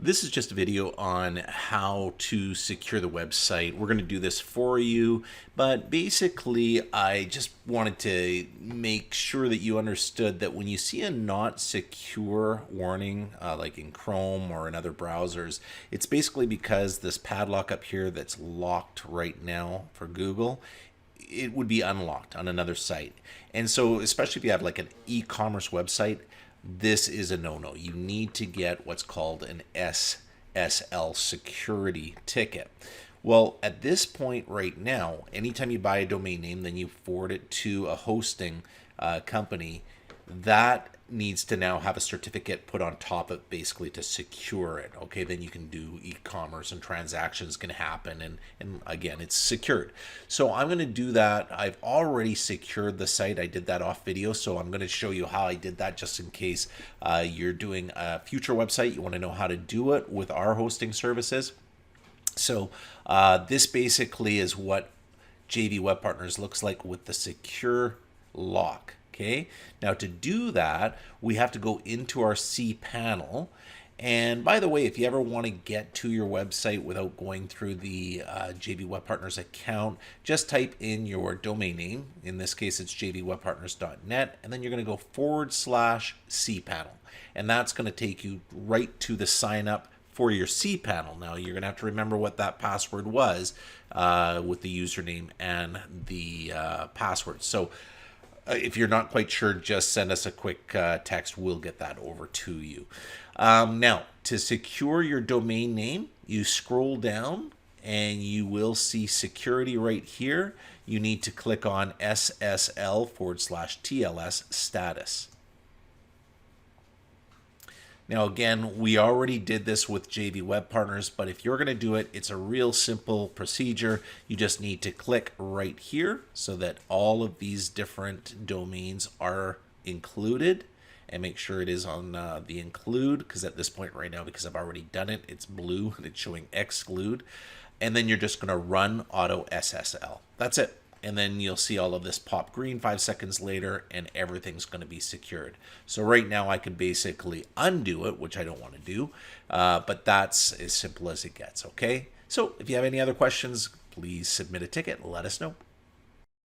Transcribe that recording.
This is just a video on how to secure the website. We're going to do this for you, but basically I just wanted to make sure that you understood that when you see a not secure warning, like in Chrome or in other browsers, it's basically because this padlock up here that's locked right now for Google, it would be unlocked on another site. And so especially if you have like an e-commerce website, this is a no-no. You need to get what's called an SSL security ticket. Well, at this point right now, anytime you buy a domain name, then you forward it to a hosting company, that needs to now have a certificate put on top of it basically to secure it. Okay, then you can do e-commerce and transactions can happen, and again, it's secured. So I'm going to do that. I've already secured the site. I did that off video, so I'm going to show you how I did that just in case you're doing a future website. You want to know how to do it with our hosting services. So this basically is what JV Web Partners looks like with the secure lock. Okay, now to do that, we have to go into our cPanel. And by the way, if you ever want to get to your website without going through the JV Web Partners account, just type in your domain name. In this case, it's jvwebpartners.net, and then you're going to go /cPanel. And that's going to take you right to the sign up for your cPanel. Now, you're going to have to remember what that password was with the username and the password. So if you're not quite sure, just send us a quick text. We'll get that over to you. Now, to secure your domain name, you scroll down and you will see security right here. You need to click on SSL/TLS status. Now, again, we already did this with JV Web Partners, but if you're going to do it, it's a real simple procedure. You just need to click right here so that all of these different domains are included, and make sure it is on the include, because at this point right now, because I've already done it, it's blue and it's showing exclude. And then you're just going to run auto SSL. That's it. And then you'll see all of this pop green 5 seconds later, and everything's going to be secured. So right now I can basically undo it, which I don't want to do, but that's as simple as it gets, okay? So if you have any other questions, please submit a ticket. Let us know.